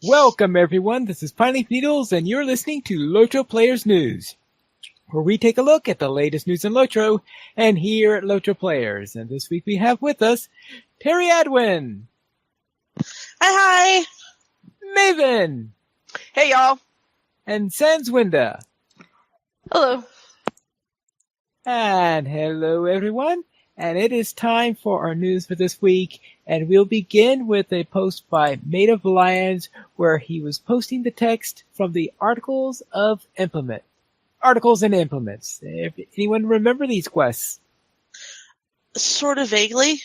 Welcome everyone, this is Pineleaf Needles and you're listening to LOTRO Players News, where we take a look at the latest news in LOTRO and here at LOTRO Players. And this week we have with us Terry Adwin. Hi. Maven. Hey y'all. And Sanswinda. Hello. And hello everyone. And it is time for our news for this week. And we'll begin with a post by Made of Lions where he was posting the text from the Articles and Implements. If anyone remember these quests? Sort of vaguely.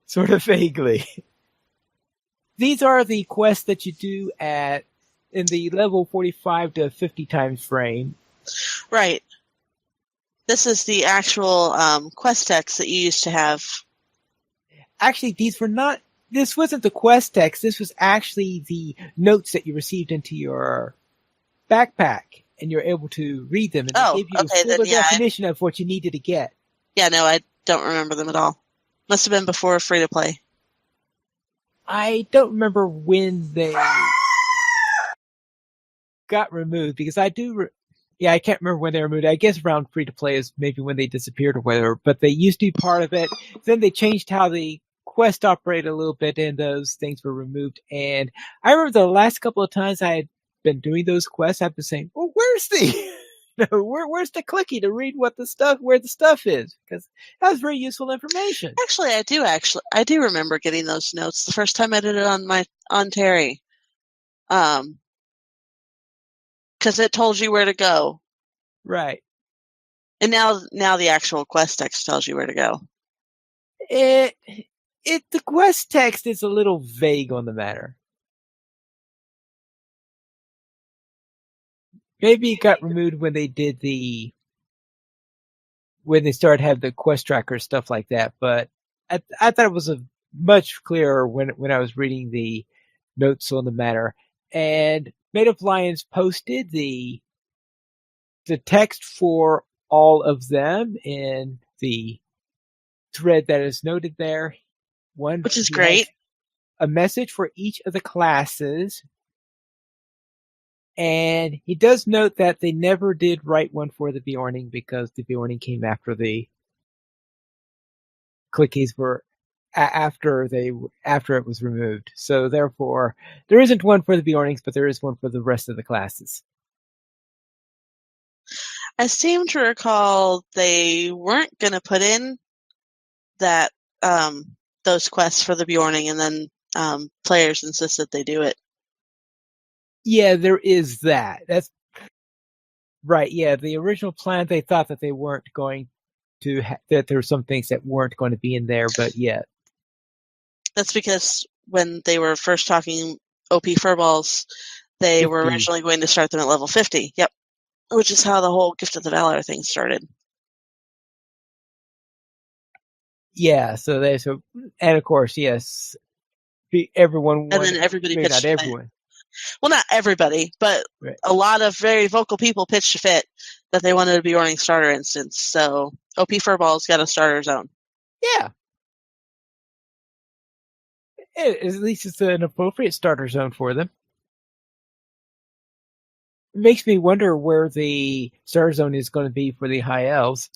Sort of vaguely. These are the quests that you do in the level 45 to 50 times frame. Right. This is the actual quest text that you used to have. Actually, this wasn't the quest text. This was actually the notes that you received into your backpack, and you're able to read them. And they gave you a full definition of what you needed to get. Yeah, no, I don't remember them at all. Must have been before free to play. I don't remember when they got removed, because I do... I can't remember when they were removed. I guess around free to play is maybe when they disappeared or whatever, but they used to be part of it. Then they changed how the quest operated a little bit and those things were removed. And I remember the last couple of times I had been doing those quests, I've been saying, well, where's where's the clicky to read where the stuff is? Because that was very useful information. Actually, I do remember getting those notes the first time I did it on Terry. Because it told you where to go. Right. And now the actual quest text tells you where to go. The quest text is a little vague on the matter. Maybe it got removed when they started having the quest tracker, stuff like that, but I thought it was much clearer when I was reading the notes on the matter. And Made of Lions posted the text for all of them in the thread that is noted there. Which is great. A message for each of the classes. And he does note that they never did write one for the Bjorning because the Bjorning came after the clickies were after it was removed. So therefore, there isn't one for the Bjornings, but there is one for the rest of the classes. I seem to recall they weren't going to put in that those quests for the Bjorning, and then players insisted they do it. Yeah, there is that. That's right. Yeah, the original plan, they thought that they weren't going to that there were some things that weren't going to be in there, but yeah. That's because when they were first talking OP Furballs, they 50. Were originally going to start them at level 50. Yep. Which is how the whole Gift of the Valor thing started. Yeah, and of course, yes, everyone wanted, and then everybody pitched not everyone. Well, not everybody, but right. A lot of very vocal people pitched a fit that they wanted to be running starter instance. So OP Furballs got a starter zone. Yeah. At least it's an appropriate starter zone for them. It makes me wonder where the starter zone is going to be for the High Elves.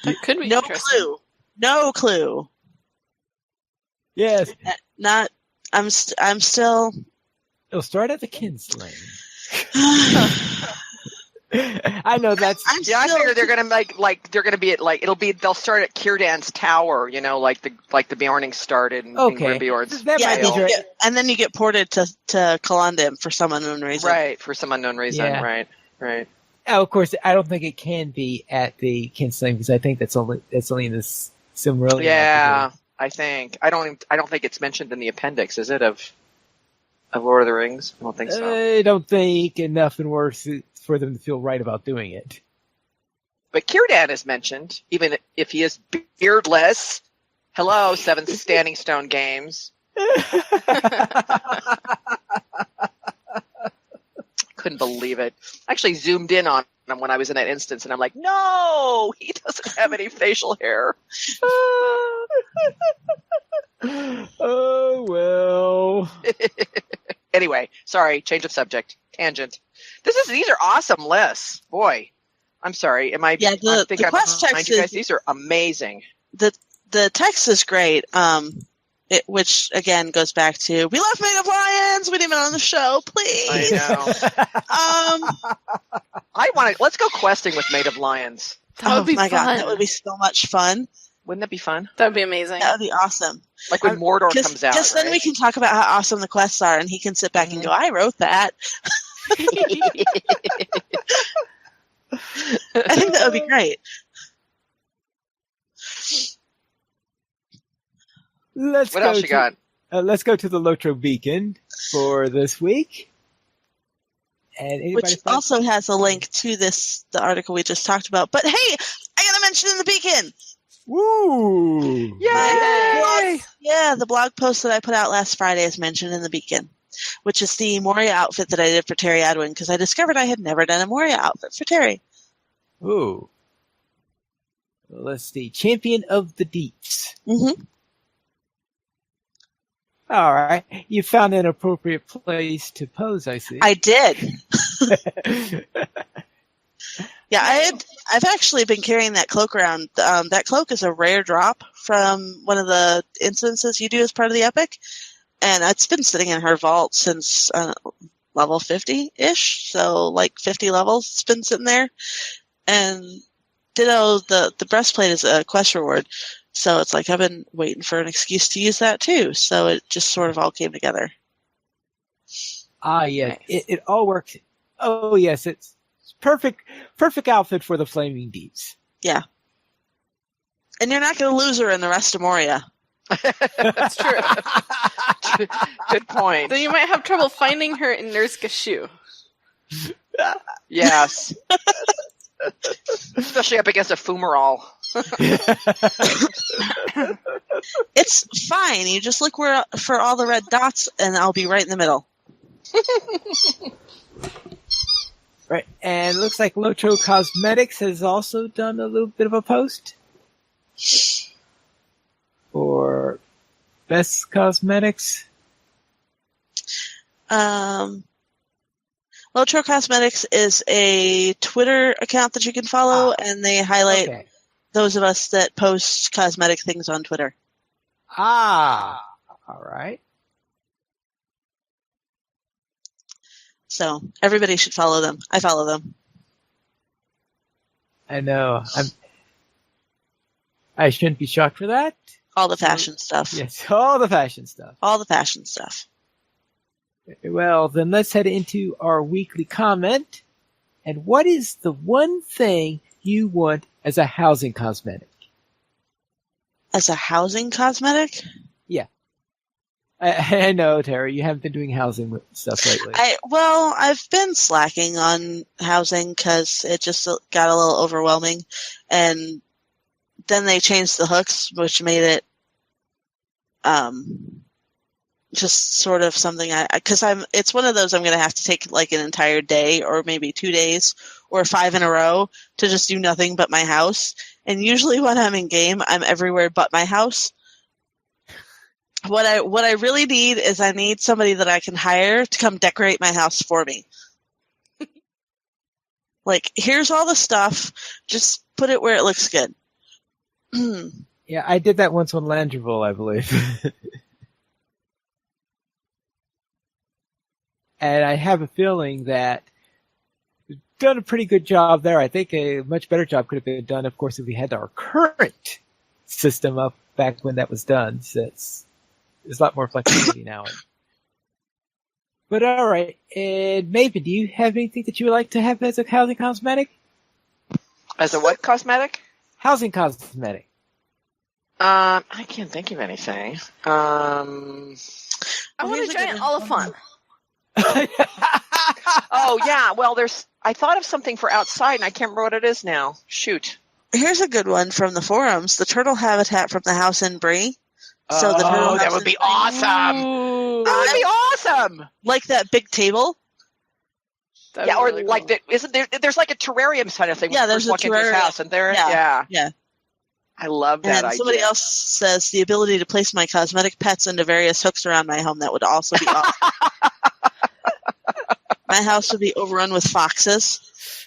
It could be no clue. No clue. Yes. I'm still. It'll start at the Kinslaying. I know that's. I figure they're gonna be at they'll start at Kierdan's tower, like the Bjorning started. And Bjorn's. And then you get ported to Kalandim for some unknown reason. Right, for some unknown reason. Yeah. Right. Oh, of course, I don't think it can be at the Kinslaying because I think that's only in this Silmarillion. Yeah, I think I don't think it's mentioned in the appendix, is it, of Lord of the Rings? I don't think so. I don't think enough in words for them to feel right about doing it. But Kierdan is mentioned, even if he is beardless. Hello, Seventh Standing Stone Games. Couldn't believe it. I actually zoomed in on him when I was in that instance, and I'm like, no, he doesn't have any facial hair. Anyway, sorry, change of subject. Tangent. These are awesome lists. Boy. I'm sorry. I think the I'm quest behind text you guys. These are amazing. The text is great. Which again goes back to we love Made of Lions. We need it on the show, please. I know. Let's go questing with Made of Lions. That would be my fun. God, that would be so much fun. Wouldn't that be fun? That would be amazing. That would be awesome. Like when Mordor comes out. Because then we can talk about how awesome the quests are, and he can sit back and go, "I wrote that." I think that would be great. What else you got? Let's go to the LOTRO Beacon for this week. And which also has a link to the article we just talked about. But hey, I gotta mention in the Beacon. Woo! Yay! The blog post that I put out last Friday is mentioned in the Beacon, which is the Moria outfit that I did for Terry Adwin, because I discovered I had never done a Moria outfit for Terry. Ooh. Let's see. Champion of the Deeps. Mm-hmm. All right. You found an appropriate place to pose, I see. I did. I've actually been carrying that cloak around. That cloak is a rare drop from one of the incidences you do as part of the epic, and it's been sitting in her vault since level 50-ish, so like 50 levels it's been sitting there. And ditto, the breastplate is a quest reward, so it's like I've been waiting for an excuse to use that too, so it just sort of all came together. Yeah, it all works. Oh yes, it's perfect outfit for the Flaming Deeps. Yeah. And you're not going to lose her in the rest of Moria. That's true. Good point. Then you might have trouble finding her in Nurse Gashu. Yes. Especially up against a fumarole. It's fine. You just look for all the red dots, and I'll be right in the middle. Right, and it looks like LOTRO Cosmetics has also done a little bit of a post for Best Cosmetics. LOTRO Cosmetics is a Twitter account that you can follow, and they highlight those of us that post cosmetic things on Twitter. All right. So everybody should follow them. I follow them. I know. I shouldn't be shocked for that. All the fashion stuff. Yes, all the fashion stuff. All the fashion stuff. Well, then let's head into our weekly comment. And what is the one thing you want as a housing cosmetic? As a housing cosmetic? Yeah. I know, Terry, you haven't been doing housing stuff lately. I've been slacking on housing because it just got a little overwhelming. And then they changed the hooks, which made it just sort of something it's one of those I'm going to have to take like an entire day or maybe 2 days or 5 in a row to just do nothing but my house. And usually when I'm in game, I'm everywhere but my house. What I really need is I need somebody that I can hire to come decorate my house for me. Like, here's all the stuff. Just put it where it looks good. Yeah, I did that once on Landraville, I believe. And I have a feeling that we've done a pretty good job there. I think a much better job could have been done, of course, if we had our current system up back when that was done. So there's a lot more flexibility now. But all right, and Maven, do you have anything that you would like to have as a housing cosmetic? As a what cosmetic? Housing cosmetic. I can't think of anything. I want a giant Oliphaunt. Oh yeah, well I thought of something for outside and I can't remember what it is now. Shoot. Here's a good one from the forums. The turtle habitat from the house in Bree. So the turtle that would be awesome. Ooh. That would be awesome. Like that big table. That'd or really like cool. Isn't there? There's like a terrarium kind of thing. Yeah, there's a walk into his house, and there. Yeah. I love that idea. Somebody else says the ability to place my cosmetic pets into various hooks around my home. That would also be awesome. My house would be overrun with foxes.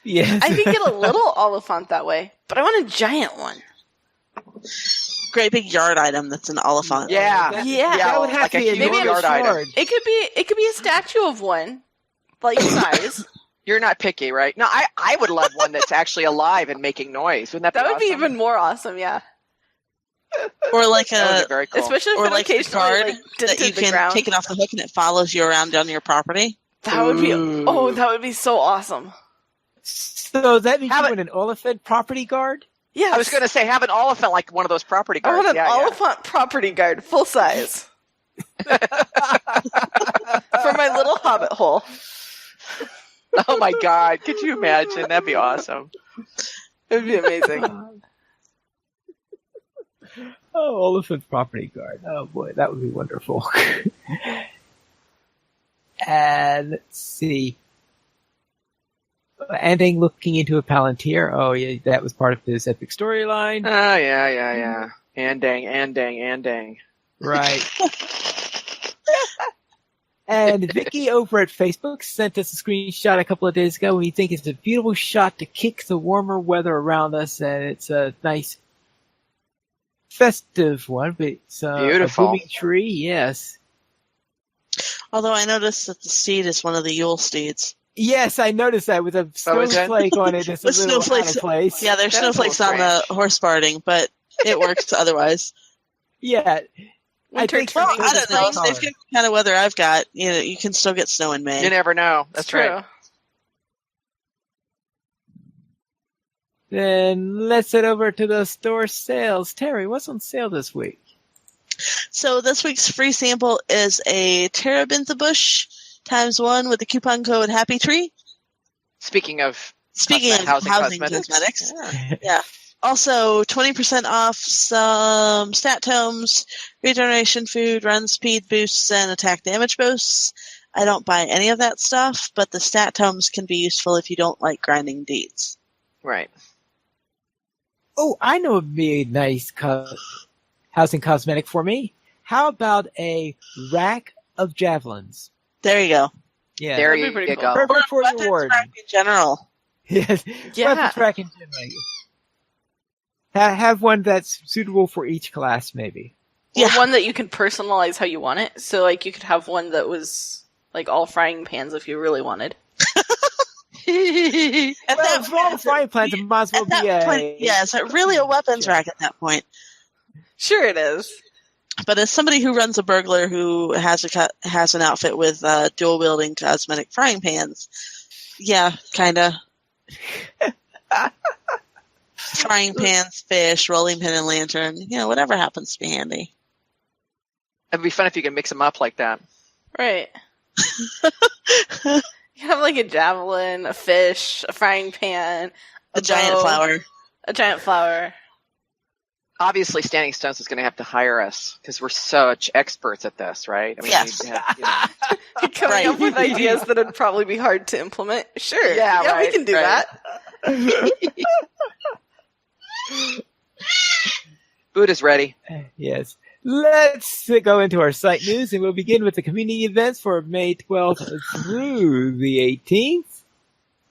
Yes. I could get a little Oliphaunt that way, but I want a giant one. Great big yard item that's an Oliphaunt. Yeah. That would have like to a be a huge enormous yard item. yard. It could be a statue of one, like size. You're not picky, right? No, I would love one that's actually alive and making noise. Wouldn't that be That would be awesome? even more awesome, yeah. Or like That would a be very cool. Especially if or it like a occasionally guard like, that you dented the can ground. take it off the hook and it follows you around on your property. That would be Ooh. that would be so awesome. So that means Have you want an Oliphant property guard? Yes. I was going to say, have an Oliphant like one of those property I guards. want an Oliphant property guard, full size. For my little hobbit hole. Oh my God. Could you imagine? That'd be awesome. It would be amazing. Oh, Oliphant property guard. Oh boy, that would be wonderful. And let's see. Ending looking into a Palantir. Oh yeah, that was part of this epic storyline. Oh, yeah. And dang. Right. And Vicky over at Facebook sent us a screenshot a couple of days ago. We think it's a beautiful shot to kick the warmer weather around us, and it's a nice festive one. But it's Beautiful. a blooming tree, yes. Although I noticed that the steed is one of the Yule steeds. Yes, I noticed that with a Oh, is it? snowflake on it. It's a With little out snowflakes- of place. Yeah, there's That's a snowflakes little on the strange. horse barding, but it works otherwise. Yeah. Winter I think Well, turning I don't know. color. They've got the kind of weather I've got. You know, you can still get snow in May. You never know. It's That's true. right. Then let's head over to the store sales. Terry, what's on sale this week? So this week's free sample is a Terebintha bush ×1 with the coupon code Happy Tree. Speaking of Speaking of housing cosmetics. Yeah. Also, 20% off some stat tomes, regeneration food, run speed boosts, and attack damage boosts. I don't buy any of that stuff, but the stat tomes can be useful if you don't like grinding deeds. Right. Oh, I know it would be a nice housing cosmetic for me. How about a rack of javelins? There you go. Yeah, There That'd be you pretty cool. go. perfect for Weapons your ward. rack in general. Yes, Yeah. weapons rack in general. Have one that's suitable for each class, maybe. Or Yeah. one that you can personalize how you want it. So, like, you could have one that was, like, all frying pans if you really wanted. At Well, that for all the point, frying pans, it might as well at that be a... point, yeah, it's really a weapons rack at that point. Sure it is. But as somebody who runs a burglar who has an outfit with dual wielding cosmetic frying pans, yeah, kinda. Frying pans, fish, rolling pin and lantern, whatever happens to be handy. It'd be fun if you could mix them up like that. Right. You have, like, a javelin, a fish, a frying pan, A giant bow, flower. A giant flower. Obviously, Standing Stones is going to have to hire us because we're such experts at this, right? I mean, Yes. we have, Coming Right. up with ideas that would probably be hard to implement. Sure. Yeah, we right, can do right. that. Food is ready. Yes. Let's go into our site news, and we'll begin with the community events for May 12th through the 18th.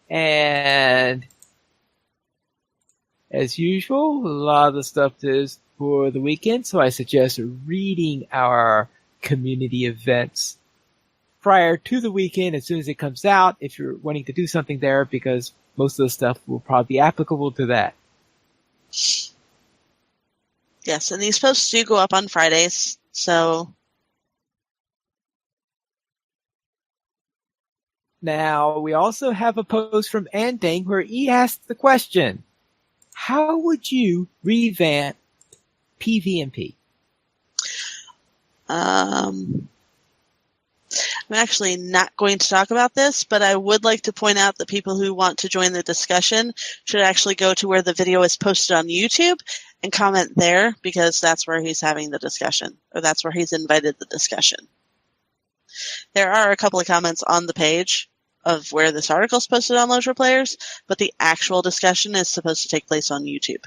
And as usual, a lot of the stuff is for the weekend, so I suggest reading our community events prior to the weekend as soon as it comes out if you're wanting to do something there, because most of the stuff will probably be applicable to that. Yes, and these posts do go up on Fridays, so Now, we also have a post from Andang where he asked the question, how would you revamp PvMP? I'm actually not going to talk about this, but I would like to point out that people who want to join the discussion should actually go to where the video is posted on YouTube and comment there, because that's where he's having the discussion, or that's where he's invited the discussion. There are a couple of comments on the page of where this article is posted on LOTRO Players, but the actual discussion is supposed to take place on YouTube.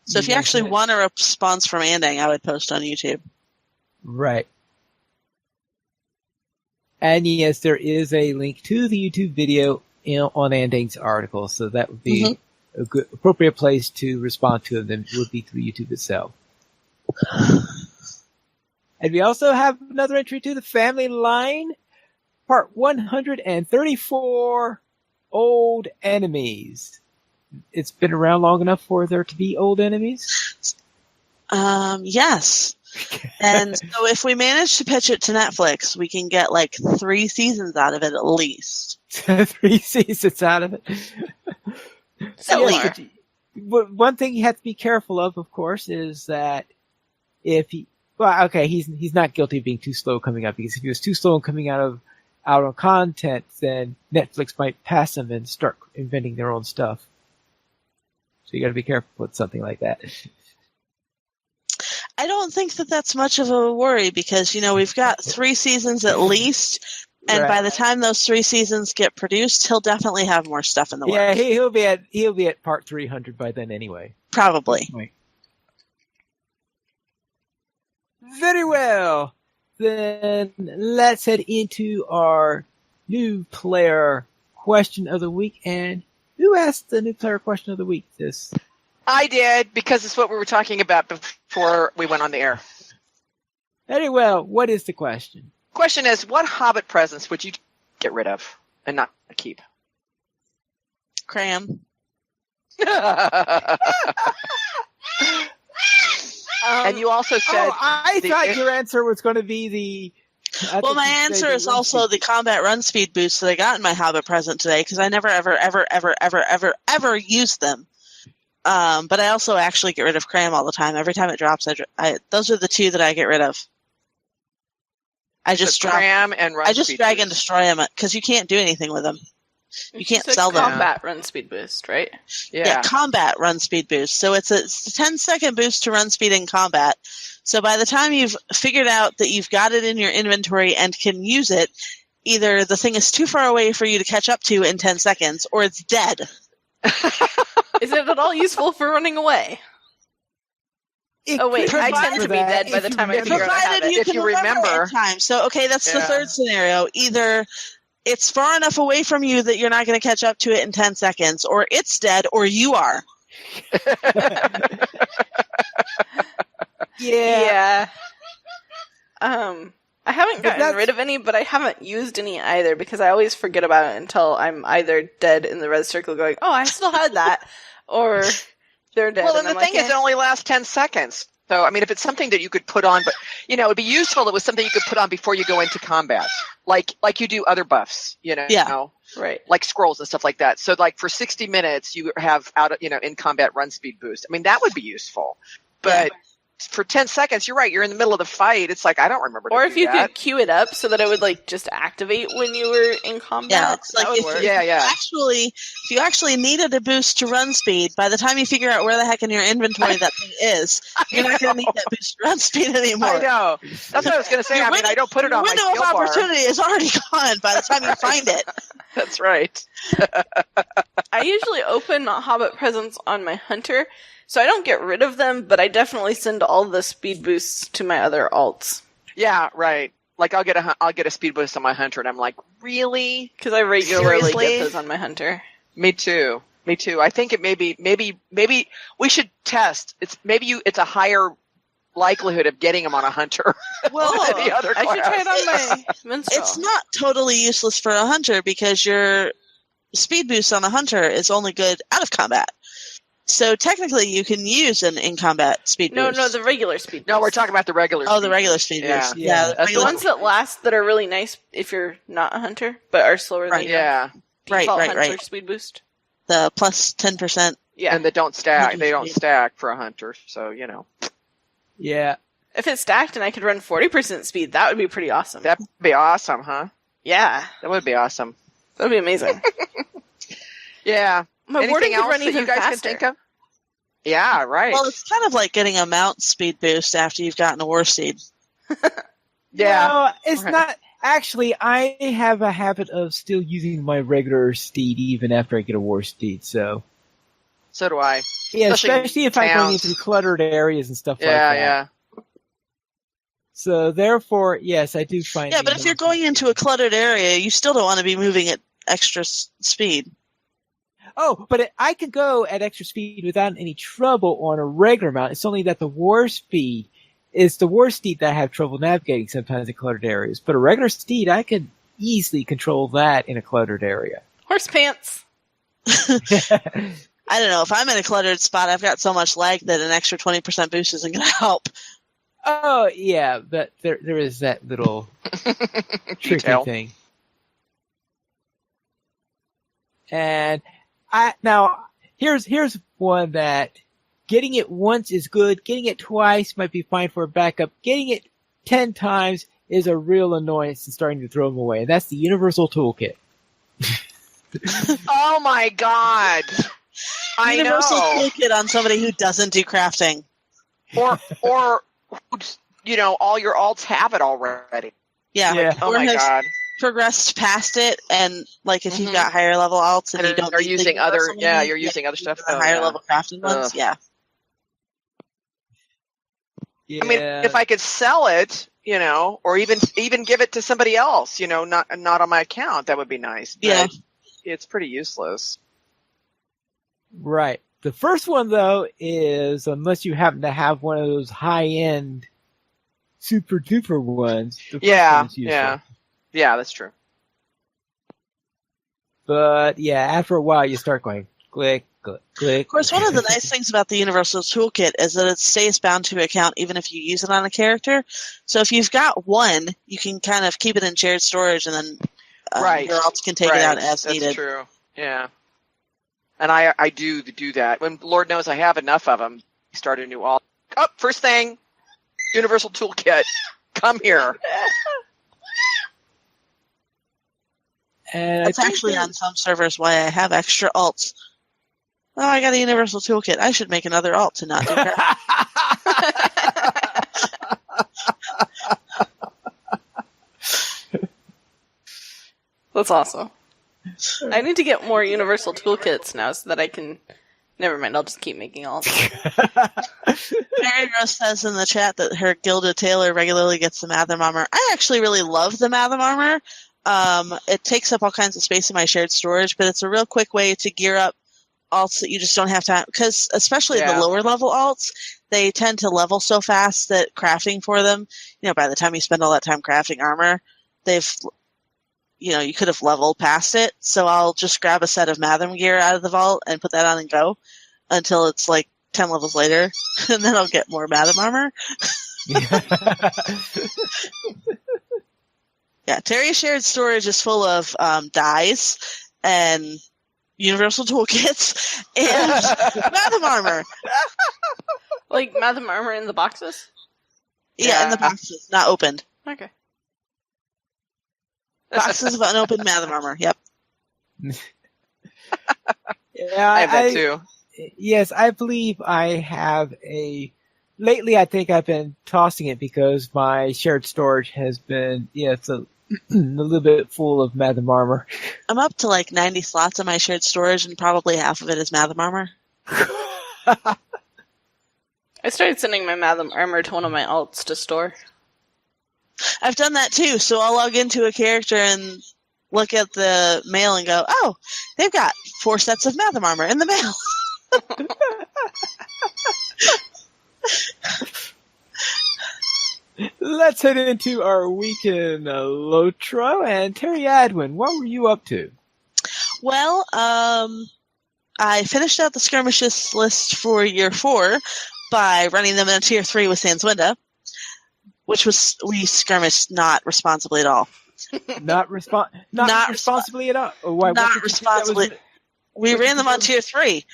So if you actually want a response from Andang, I would post on YouTube. Right. And yes, there is a link to the YouTube video on Andang's article, so that would be a good, appropriate place to respond to them. Would be through YouTube itself. And we also have another entry to the family line, part 134, Old Enemies. It's been around long enough for there to be old enemies? Yes. And so if we manage to pitch it to Netflix, we can get like 3 seasons out of it at least. 3 seasons out of it. But one thing you have to be careful of course, is that if he, well, okay, he's not guilty of being too slow coming up, because if he was too slow in coming out on content, then Netflix might pass him and start inventing their own stuff. So you got to be careful with something like that. I don't think that that's much of a worry, because we've got 3 seasons at least, and by the time those 3 seasons get produced, he'll definitely have more stuff in the works. Yeah, he'll be at part 300 by then anyway. Probably. Very well. Then let's head into our new player question of the week. And who asked the new player question of the week? I did, because it's what we were talking about before we went on the air. Very well. What is the question? Question is, what Hobbit presents would you get rid of and not keep? Cram. And you also said... I thought your answer was going to be the... Well, my answer is also the combat run speed boost that I got in my Hobbit present today, because I never, ever, ever, ever, ever, ever, ever used them. But I also actually get rid of Cram all the time. Every time it drops, those are the 2 that I get rid of. I just Cram and run. I just drag and destroy them, because you can't do anything with them. You can't sell them. Combat run speed boost, right? Yeah, combat run speed boost. So it's a 10-second boost to run speed in combat. So by the time you've figured out that you've got it in your inventory and can use it, either the thing is too far away for you to catch up to in 10 seconds, or it's dead. Is it at all useful for running away? Oh wait, I tend to be dead by the time I figure out how to have it. If you remember in time. So okay, that's the third scenario. Either it's far enough away from you that you're not going to catch up to it in 10 seconds, or it's dead, or you are. Yeah. I haven't gotten rid of any, but I haven't used any either, because I always forget about it until I'm either dead in the red circle going, oh, I still had that, or they're dead. Well, and the thing is, it only lasts 10 seconds. So, I mean, if it's something that you could put on, but, it would be useful if it was something you could put on before you go into combat. Like you do other buffs, Yeah. Right. Like scrolls and stuff like that. So, like, for 60 minutes, you have in combat run speed boost. I mean, that would be useful. But for 10 seconds, you're right, you're in the middle of the fight. It's like, I don't remember. Or if you could queue it up so that it would, just activate when you were in combat. Yeah, it's like that would work. If you actually needed a boost to run speed, by the time you figure out where the heck in your inventory that thing is, you're not going to need that boost to run speed anymore. I know. That's what I was going to say. I mean, I don't put it on my skill bar. Your window of opportunity is already gone by the time you find it. That's right. I usually open Hobbit presents on my Hunter, so I don't get rid of them, but I definitely send all the speed boosts to my other alts. Yeah, right. Like I'll get a speed boost on my Hunter, and I'm like, really? Because I regularly get those on my Hunter. Me too. I think it maybe we should test. It's a higher likelihood of getting them on a Hunter. Well, than the other class. I should try it on my Minstrel. It's not totally useless for a Hunter, because your speed boost on a Hunter is only good out of combat. So technically, you can use an in-combat speed boost. No, the regular speed boost. No, we're talking about the regular. Oh, the regular speed boost. Yeah, the ones that last that are really nice if you're not a Hunter, but are slower than your default Hunter speed boost. The plus 10%. Yeah, and they don't stack. They don't stack for a Hunter, so Yeah. If it's stacked and I could run 40% speed, that would be pretty awesome. That'd be awesome, huh? Yeah, that would be awesome. That would be amazing. Yeah. My warding could run even you guys faster. can think of? Yeah, right. Well, it's kind of like getting a mount speed boost after you've gotten a war steed. Yeah. No, it's not. Actually, I have a habit of still using my regular steed even after I get a war steed, so. So do I. Yeah, especially if I'm going into cluttered areas and stuff like that. Yeah. So therefore, yes, I do find. Yeah, but if you're going into a cluttered area, you still don't want to be moving at extra speed. Oh, but I can go at extra speed without any trouble on a regular mount. It's only that the war speed is the war steed that I have trouble navigating sometimes in cluttered areas. But a regular steed, I can easily control that in a cluttered area. Horse pants. I don't know. If I'm in a cluttered spot, I've got so much lag that an extra 20% boost isn't going to help. Oh, yeah, but there is that little tricky thing. And here's one that getting it once is good. Getting it twice might be fine for a backup. Getting it 10 times is a real annoyance and starting to throw them away. And that's the universal toolkit. Oh my god! Universal toolkit on somebody who doesn't do crafting, or all your alts have it already. Yeah. Oh my god! Progressed past it, and like if you've got higher level alts and you don't are using other, you're using other stuff. Higher level crafting ones, yeah. I mean, if I could sell it, or even give it to somebody else, not on my account, that would be nice. But yeah, it's pretty useless. Right. The first one though is unless you happen to have one of those high end, super duper ones. Yeah, that's true. But yeah, after a while, you start going click, click, click. Of course, one of the nice things about the Universal Toolkit is that it stays bound to account even if you use it on a character. So if you've got one, you can kind of keep it in shared storage, and then your alts can take it out as needed. That's true. Yeah, and I do that. When Lord knows I have enough of them, start a new alt. Oh, first thing, Universal Toolkit, come here. And that's actually on some servers why I have extra alts. Oh, I got a Universal Toolkit. I should make another alt to not do crap. That's awesome. I need to get more Universal Toolkits now so that I can... Never mind, I'll just keep making alts. Mary Rose says in the chat that her Gilda Taylor regularly gets the Matham armor. I actually really love the Matham armor. It takes up all kinds of space in my shared storage, but it's a real quick way to gear up alts that you just don't have time, because especially the lower level alts, they tend to level so fast that crafting for them, by the time you spend all that time crafting armor, you could have leveled past it. So I'll just grab a set of Matham gear out of the vault and put that on and go until it's like 10 levels later, and then I'll get more Matham armor. Yeah, Terry's shared storage is full of dyes and Universal Toolkits and Matham armor. Like Matham armor in the boxes? Yeah, in the boxes, not opened. Okay. Boxes of unopened Matham armor, yep. Yeah, I have that too. Yes, I believe I have lately I think I've been tossing it because my shared storage has been, it's a little bit full of Matham armor. I'm up to like 90 slots in my shared storage, and probably half of it is Matham armor. I started sending my Matham armor to one of my alts to store. I've done that too, so I'll log into a character and look at the mail and go, oh, they've got 4 sets of Matham armor in the mail. Let's head into our week in LOTRO. And Terry Adwin, what were you up to? Well, I finished out the skirmishes list for year 4 by running them in a tier 3 with Sanswinda, which we skirmished not responsibly at all. Not responsibly at all? Not responsibly. We ran them on tier 3.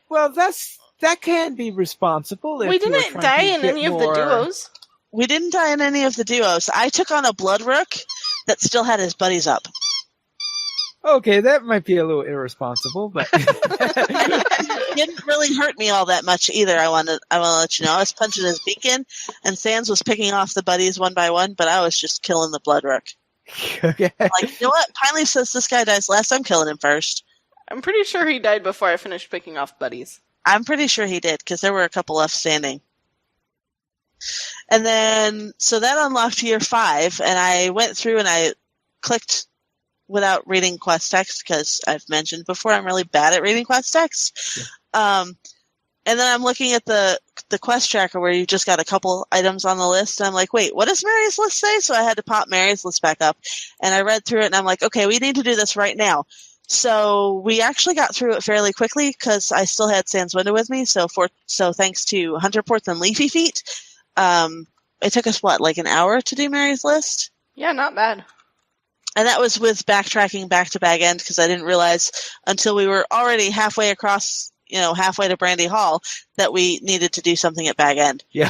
Well, that can be responsible. We didn't die in any of the duos. We didn't die in any of the duos. I took on a Blood Rook that still had his buddies up. Okay, that might be a little irresponsible, but it didn't really hurt me all that much either. I want to let you know. I was punching his beacon, and Sans was picking off the buddies one by one, but I was just killing the Blood Rook. Okay. Like, you know what? Pineleaf says this guy dies last. I'm killing him first. I'm pretty sure he died before I finished picking off buddies. I'm pretty sure he did, because there were a couple left standing. And then, so that unlocked year 5, and I went through and I clicked without reading quest text, because I've mentioned before I'm really bad at reading quest text. Yeah. And then I'm looking at the quest tracker where you just got a couple items on the list, and I'm like, wait, what does Mary's list say? So I had to pop Mary's list back up, and I read through it, and I'm like, okay, we need to do this right now. So we actually got through it fairly quickly because I still had Sans Window with me. So thanks to Hunter Ports and Leafy Feet, it took us like an hour to do Mary's list. Yeah, not bad. And that was with backtracking back to Bag End, because I didn't realize until we were already halfway across, halfway to Brandy Hall, that we needed to do something at Bag End. Yeah.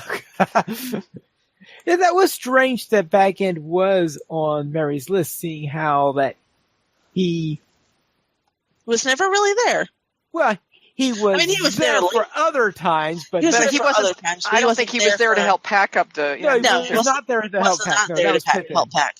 Yeah, that was strange that Bag End was on Mary's list, seeing how that he was never really there. Well, he was, he was there there for other times, but he was he wasn't. other times, I don't think he was there to help pack up the. No, he was not there to help pack. No, that was Pippin. Help pack.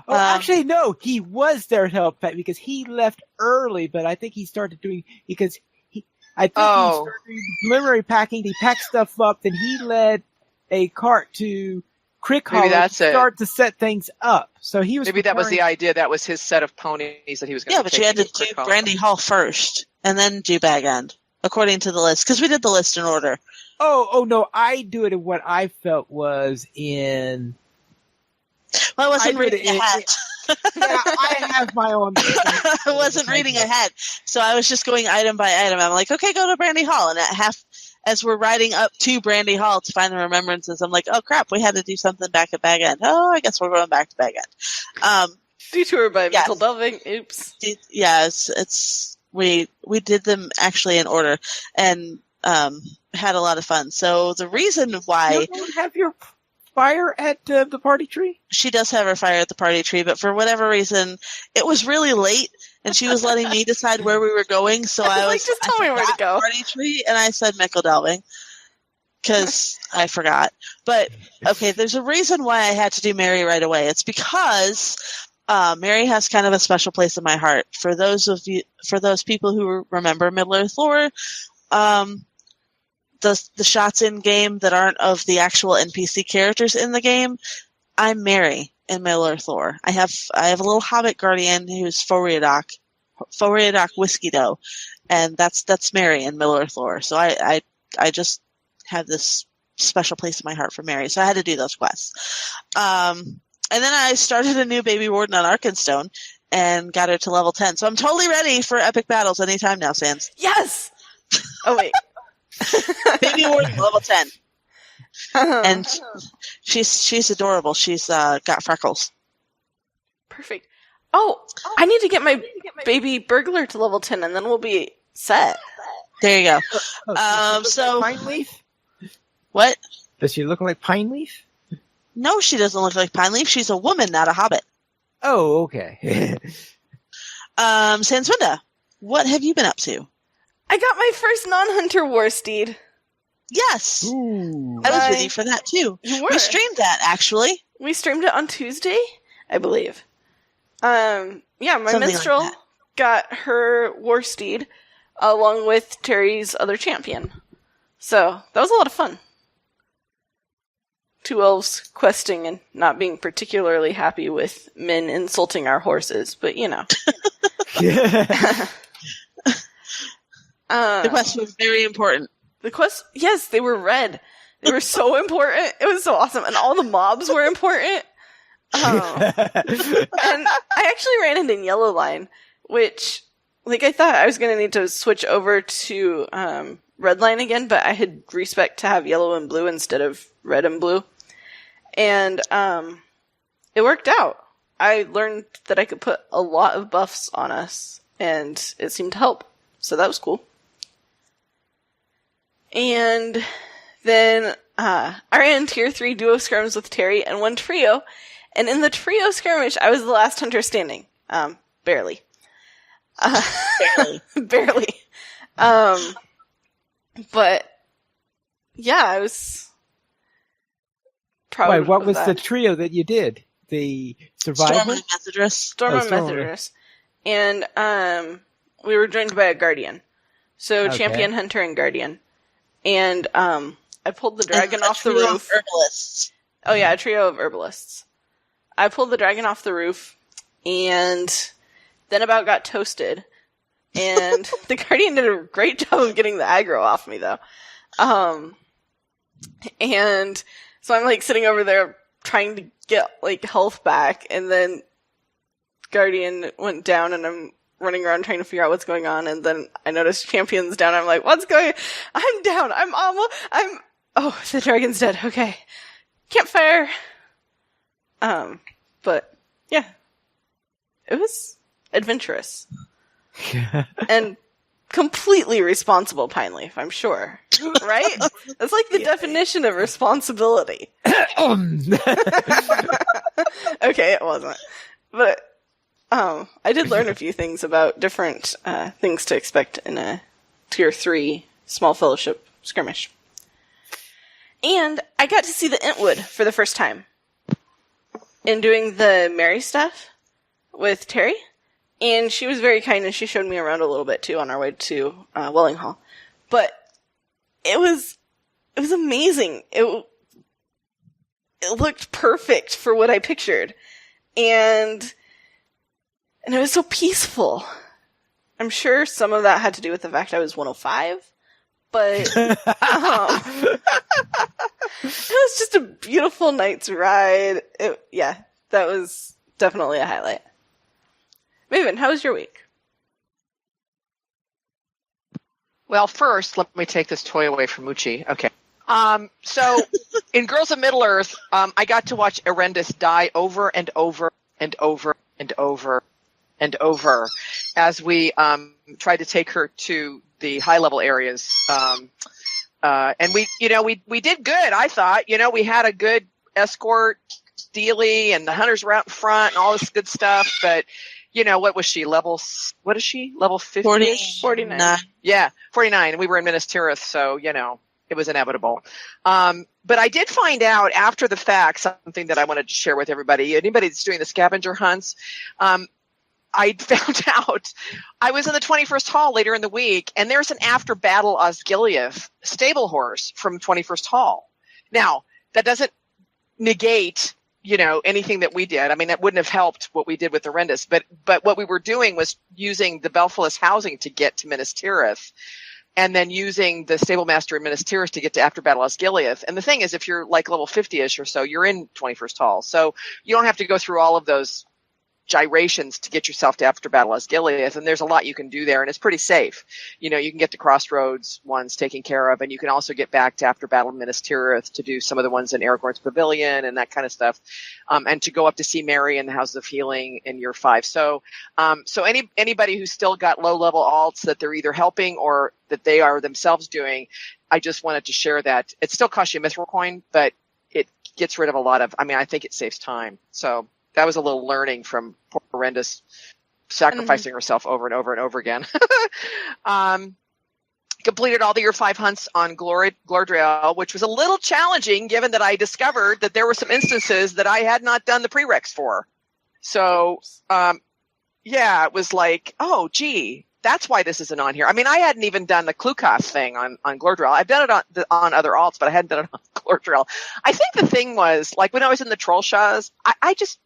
Oh, actually, no, he was there to help pack because he left early, but I think he started doing because he started doing preliminary packing. He packed stuff up, then he led a cart to Crick Hollow to start to set things up. So he was that was the idea. That was his set of ponies that he was going to. Yeah, but you had to do Brandy Hall first, and then do Bag End according to the list, because we did the list in order. Oh no, I do it in what I felt was in. Well, I wasn't reading ahead. Yeah, I have my own. I wasn't reading ahead, so I was just going item by item. I'm like, okay, go to Brandy Hall, and as we're riding up to Brandy Hall to find the remembrances, I'm like, oh crap, we had to do something back at Bag End. Oh, I guess we're going back to Bag End. Detour by mental delving. Oops. Yeah, we did them actually in order, and had a lot of fun. So the reason why you don't have your fire at the party tree? She does have her fire at the party tree, but for whatever reason, it was really late, and she was letting me decide where we were going. So I was just tell me where to go. Party tree, and I said Mickle Delving because I forgot. But okay, there's a reason why I had to do Mary right away. It's because Mary has kind of a special place in my heart. For those people who remember Middle-earth lore, the shots in game that aren't of the actual NPC characters in the game, I'm Mary in Middle-earth lore. I have a little Hobbit guardian who's Foriadoc Whiskey Dough, and that's Mary in Middle-earth lore. So I just have this special place in my heart for Mary. So I had to do those quests. And then I started a new Baby Warden on Arkenstone and got her to level 10. So I'm totally ready for epic battles anytime now, Sans. Yes! Oh, wait. Baby Warden level 10. And she's adorable. She's got freckles. Perfect. Oh, I need to get my baby burglar to level 10, and then we'll be set. There you go. So Pine Leaf? What? Does she look like Pine Leaf? No, she doesn't look like Pine Leaf. She's a woman, not a hobbit. Oh, okay. Sanswinda, what have you been up to? I got my first non-hunter war steed. Yes. Ooh. I was with you for that, too. You were. We streamed that, actually. We streamed it on Tuesday, I believe. Yeah, my Something minstrel like got her war steed along with Terry's other champion. So, that was a lot of fun. 2 elves questing and not being particularly happy with men insulting our horses, but you know. The quests were very important. The quests, yes, they were red. They were so important. It was so awesome. And all the mobs were important. And I actually ran into Yellowline, which, I thought I was going to need to switch over to Redline again, but I had respec to have yellow and blue instead of red and blue. And it worked out. I learned that I could put a lot of buffs on us, and it seemed to help. So that was cool. And then I ran tier 3 duo scrims with Terry and 1 trio. And in the trio skirmish, I was the last hunter standing. Barely. Barely. But, yeah, I was proud Wait, what of was that. the trio that you did? The Survivor? Storm and Methadress. And we were joined by a Guardian. So Okay. Champion, Hunter, and Guardian. And I pulled the dragon And a off the trio of roof. Herbalists. Oh yeah, a trio of herbalists. I pulled the dragon off the roof, and then about got toasted. And the guardian did a great job of getting the aggro off me, though. And so I'm like sitting over there trying to get like health back, and then guardian went down, and I'm running around trying to figure out what's going on, and then I noticed champion's down. I'm like, what's going? I'm down. Oh, the dragon's dead. Okay, campfire. But yeah, it was adventurous and completely responsible pine leaf, I'm sure. Right? That's like the definition of responsibility. Okay, it wasn't. But I did learn a few things about different things to expect in a tier 3 small fellowship skirmish. And I got to see the Entwood for the first time in doing the Mary stuff with Terry. And she was very kind, and she showed me around a little bit, too, on our way to Welling Hall. But it was amazing. It looked perfect for what I pictured. And it was so peaceful. I'm sure some of that had to do with the fact I was 105. But it was just a beautiful night's ride. That was definitely a highlight. Maven, how was your week? Well, first, let me take this toy away from Moochie. Okay. So in Girls of Middle-earth, I got to watch Erendis die over and over and over and over and over as we tried to take her to the high-level areas. And we did good, I thought. We had a good escort dealie, and the hunters were out in front and all this good stuff, but what was she? Level 50? 49. Yeah, 49. And we were in Minas Tirith, so, it was inevitable. But I did find out after the fact something that I wanted to share with everybody. Anybody that's doing the scavenger hunts, I found out I was in the 21st Hall later in the week, and there's an after battle Osgiliath stable horse from 21st Hall. Now, that doesn't negate anything that we did. I mean, that wouldn't have helped what we did with Erendis, but what we were doing was using the Belfalis housing to get to Minas Tirith, and then using the stable master in Minas Tirith to get to after battle Osgiliath. And the thing is, if you're like level 50-ish or so, you're in 21st Hall. So you don't have to go through all of those gyrations to get yourself to after battle Osgiliath, and there's a lot you can do there, and it's pretty safe. You can get to Crossroads ones taken care of, and you can also get back to after battle Minas Tirith to do some of the ones in Aragorn's Pavilion and that kind of stuff, and to go up to see Mary in the Houses of Healing in year 5. So anybody who's still got low level alts that they're either helping or that they are themselves doing, I just wanted to share that. It still costs you a mithril coin, but it gets rid of a lot of, I think it saves time. So that was a little learning from Erendis sacrificing herself over and over and over again. Completed all the year 5 hunts on Glordriel, which was a little challenging given that I discovered that there were some instances that I had not done the prereqs for. So, it was like, oh, gee, that's why this isn't on here. I mean, I hadn't even done the Klukov thing on Glordriel. I've done it on other alts, but I hadn't done it on Glordriel. I think the thing was, like, when I was in the Trollshaws, I just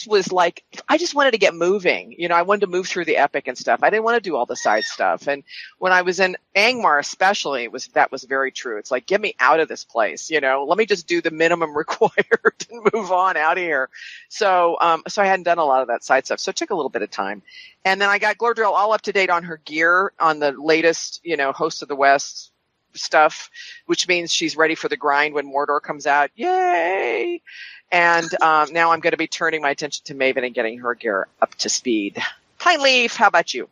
was like, I just wanted to get moving. I wanted to move through the epic and stuff. I didn't want to do all the side stuff. And when I was in Angmar especially, that was very true. It's like, get me out of this place. Let me just do the minimum required and move on out of here. So I hadn't done a lot of that side stuff. So it took a little bit of time. And then I got Glordriel all up to date on her gear on the latest, Host of the West stuff, which means she's ready for the grind when Mordor comes out. Yay! And now I'm going to be turning my attention to Maven and getting her gear up to speed. Pine Leaf, how about you?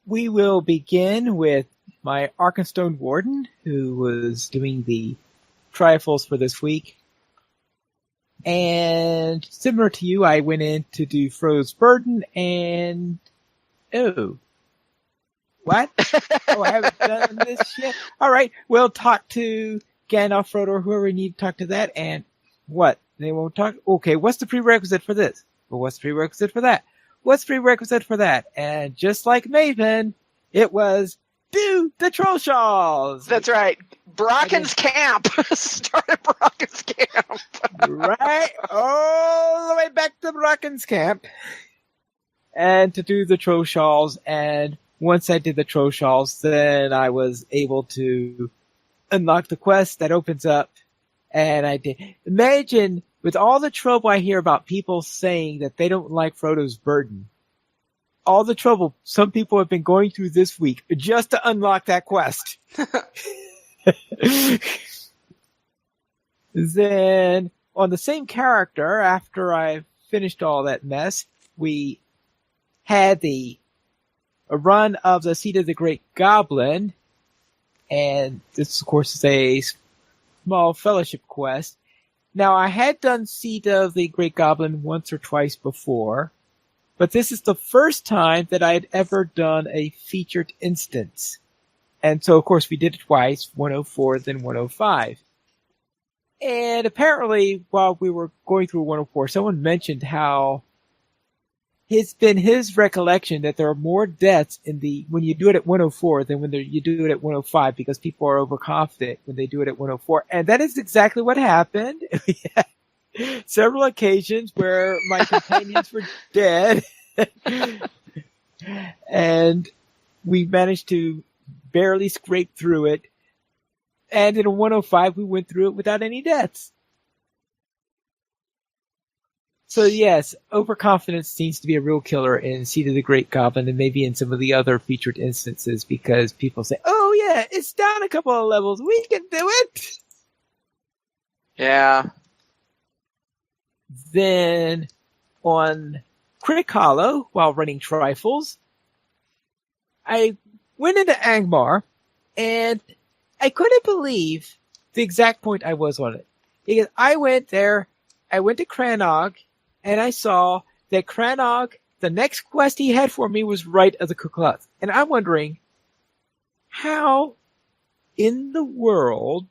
We will begin with my Arkenstone Warden, who was doing the trifles for this week. And similar to you, I went in to do Fro's Burden, and what? I haven't done this yet. All right, we'll talk to Gandalf, Frodo, or whoever we need to talk to that, and what? They won't talk? Okay, what's the prerequisite for this? Well, what's the prerequisite for that? What's the prerequisite for that? And just like Maven, it was do the troll shawls. That's right. Brocken's camp. Started Brocken's camp. Right, all the way back to Brocken's camp. And to do the troll shawls, and once I did the troll shawls, then I was able to unlock the quest that opens up, and I did. Imagine, with all the trouble I hear about people saying that they don't like Frodo's burden, all the trouble some people have been going through this week just to unlock that quest. Then, on the same character, after I finished all that mess, we had a run of the Seat of the Great Goblin, and this, of course, is a small fellowship quest. Now, I had done Seat of the Great Goblin once or twice before, but this is the first time that I had ever done a featured instance. And so, of course, we did it twice, 104, then 105. And apparently, while we were going through 104, someone mentioned how it's been his recollection that there are more deaths when you do it at 104 than when you do it at 105, because people are overconfident when they do it at 104. And that is exactly what happened. We had several occasions where my companions were dead. And we managed to barely scrape through it. And in a 105, we went through it without any deaths. So yes, overconfidence seems to be a real killer in Seat of the Great Goblin, and maybe in some of the other featured instances, because people say, oh yeah, it's down a couple of levels, we can do it! Yeah. Then, on Crick Hollow, while running Trifles, I went into Angmar, and I couldn't believe the exact point I was on it. Because I went there, I went to Cranog, and I saw that Cranog, the next quest he had for me was right of the Ku Klux. And I'm wondering, how in the world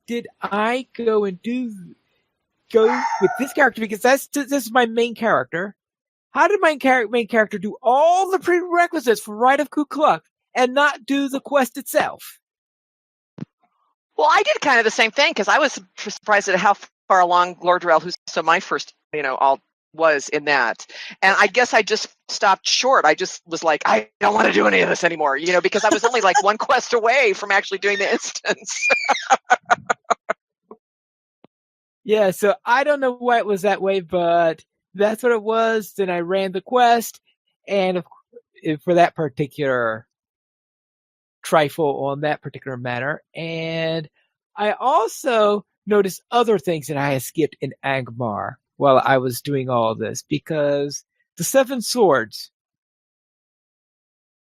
did I go with this character? Because this is my main character. How did my main character do all the prerequisites for Rite of Ku Klux and not do the quest itself? Well, I did kind of the same thing, because I was surprised at how far along Lordrel, who's so my first, all was in that. And I guess I just stopped short. I just was like, I don't want to do any of this anymore, because I was only like one quest away from actually doing the instance. Yeah, so I don't know why it was that way, but that's what it was. Then I ran the quest, and for that particular trifle on that particular matter. And I also noticed other things that I had skipped in Angmar while I was doing all this, because the 7 swords,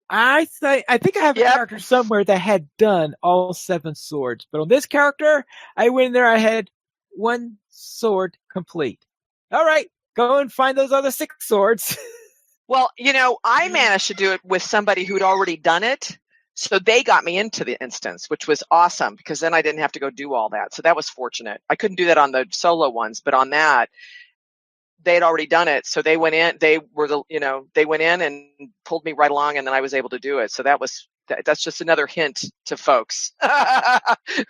I think I have a character somewhere that had done all 7 swords, but on this character, I went in there, I had 1 sword complete. All right, go and find those other 6 swords. Well, I managed to do it with somebody who'd already done it. So they got me into the instance, which was awesome, because then I didn't have to go do all that. So that was fortunate. I couldn't do that on the solo ones, but on that, they had already done it. So they went in, they went in and pulled me right along, and then I was able to do it. So that's just another hint to folks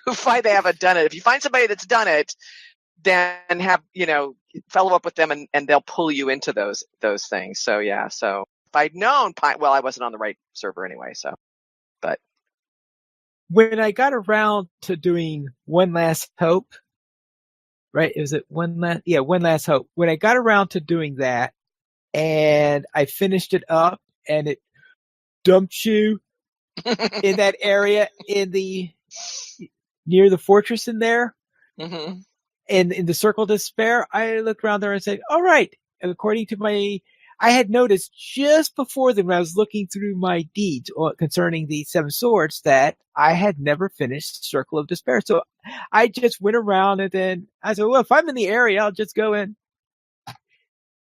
who find they haven't done it. If you find somebody that's done it, then follow up with them, and they'll pull you into those things. So yeah. So if I'd known, well, I wasn't on the right server anyway, so. But when I got around to doing One Last Hope, right? One Last Hope. When I got around to doing that, and I finished it up, and it dumped you in that area near the fortress in there, mm-hmm. and in the Circle of Despair, I looked around there and said, all right. And according to I had noticed just before then, when I was looking through my deeds concerning the 7 swords, that I had never finished Circle of Despair. So I just went around, and then I said, well, if I'm in the area, I'll just go and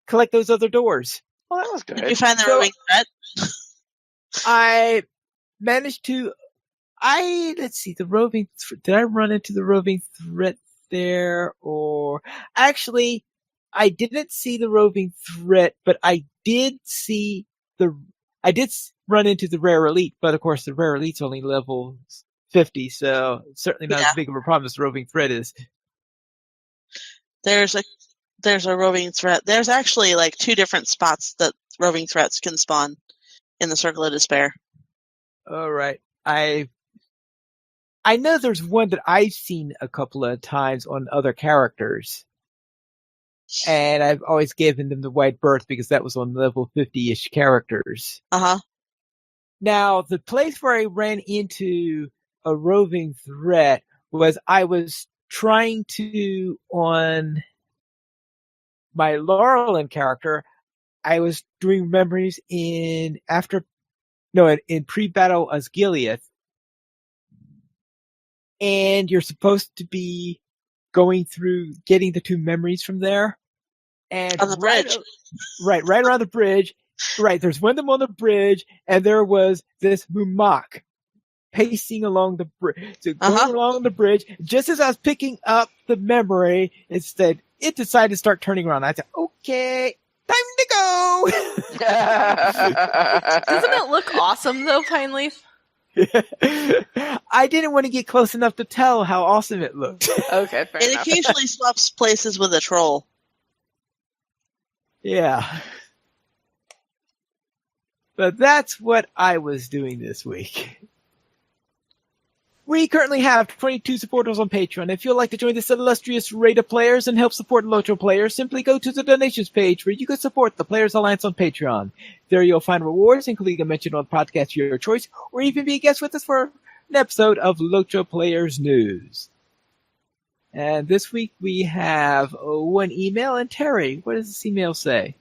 collect those other doors. Well, that was good. Did you find the roving threat? I managed to. Let's see, the roving. Did I run into the roving threat there, or actually? I didn't see the roving threat, but I did see run into the rare elite, but of course the rare elite's only level 50, so it's certainly not as big of a problem as the roving threat is. There's a roving threat. There's actually like 2 different spots that roving threats can spawn in the Circle of Despair. All right. I know there's one that I've seen a couple of times on other characters. And I've always given them the wide berth because that was on level 50-ish characters. Uh-huh. Now, the place where I ran into a roving threat was I was trying to, on my Laurelin character, I was doing memories in pre-battle Osgiliath. And you're supposed to be going through getting the 2 memories from there. And on the bridge. Right around the bridge. Right, there's one of them on the bridge, and there was this Mumak pacing along the bridge. So going along the bridge, just as I was picking up the memory, it decided to start turning around. I said, okay, time to go! Doesn't it look awesome, though, Pine Leaf? I didn't want to get close enough to tell how awesome it looked. Okay, fair enough. It occasionally swaps places with a troll. Yeah. But that's what I was doing this week. We currently have 22 supporters on Patreon. If you'd like to join this illustrious rate of players and help support LOTRO players, simply go to the donations page where you can support the Players Alliance on Patreon. There you'll find rewards, including a mention on the podcast of your choice, or even be a guest with us for an episode of LOTRO Players News. And this week we have one email. And Terry, what does this email say?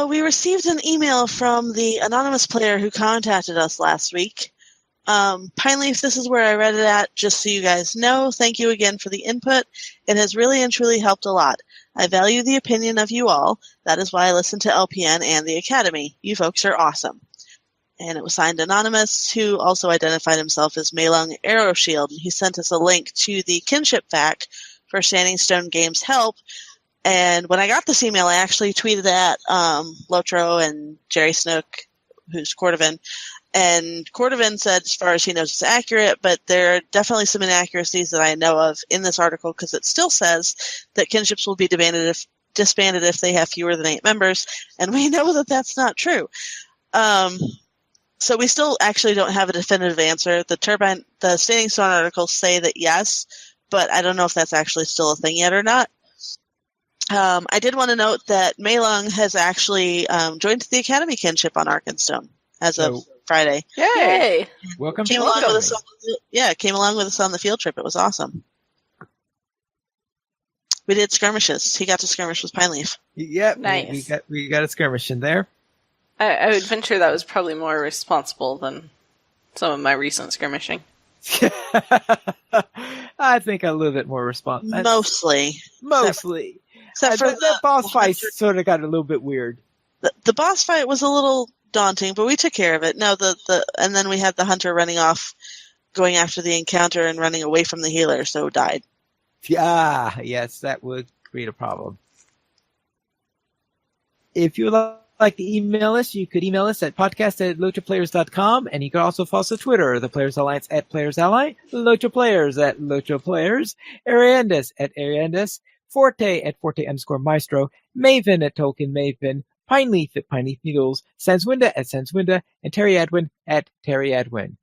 We received an email from the anonymous player who contacted us last week. Pine Leaf, this is where I read it at, just so you guys know. Thank you again for the input. It has really and truly helped a lot. I value the opinion of you all. That is why I listen to LPN and the Academy. You folks are awesome. And it was signed Anonymous, who also identified himself as Melung Arrowshield. And he sent us a link to the kinship fact for Standing Stone Games Help. And when I got this email, I actually tweeted at Lotro and Jerry Snook, who's Cordovan. And Cordovan said, as far as he knows, it's accurate, but there are definitely some inaccuracies that I know of in this article, because it still says that kinships will be disbanded if they have fewer than 8 members, and we know that that's not true. So we still actually don't have a definitive answer. The Standing Stone articles say that yes, but I don't know if that's actually still a thing yet or not. I did want to note that Melung has actually joined the Academy kinship on Arkenstone as of Friday. Yay! Welcome. Came along with us on the field trip. It was awesome. We did skirmishes. He got to skirmish with Pine Leaf. Yep. Nice. We got a skirmish in there. I would venture that was probably more responsible than some of my recent skirmishing. I think a little bit more responsible. Mostly. Except for that boss fight sort of got a little bit weird. The boss fight was a little daunting, but we took care of it. No, and then we had the hunter running off, going after the encounter and running away from the healer, so died. Yeah, yes, that would create a problem. If you would like to email us, you could email us at podcast@lotroplayers.com, and you can also follow us on Twitter, the Players Alliance @PlayersAlliance, Lotro Players @LotroPlayers, Ariandus @Ariandus, Forte @Forte_Maestro, Maven @Tolkien Maven, Pineleaf @Pineleaf Needles, Sanswinda @Sanswinda, and Terry Adwin @Terry Adwin.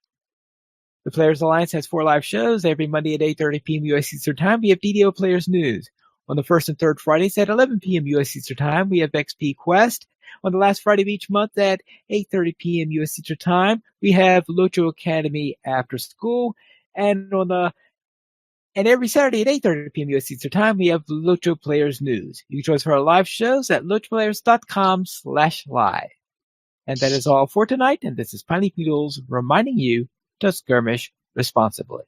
The Players Alliance has 4 live shows every Monday at 8:30 p.m. U.S. Eastern Time. We have DDO Players News. On the first and third Fridays at 11 p.m. U.S. Eastern Time, we have XP Quest. On the last Friday of each month at 8:30 p.m. U.S. Eastern Time, we have Lotro Academy After School. And every Saturday at 8:30 p.m. U.S. Eastern Time, we have Lotro Players News. You can join us for our live shows at lotroplayers.com/live. And that is all for tonight. And this is Pineleaf Noodles reminding you to skirmish responsibly.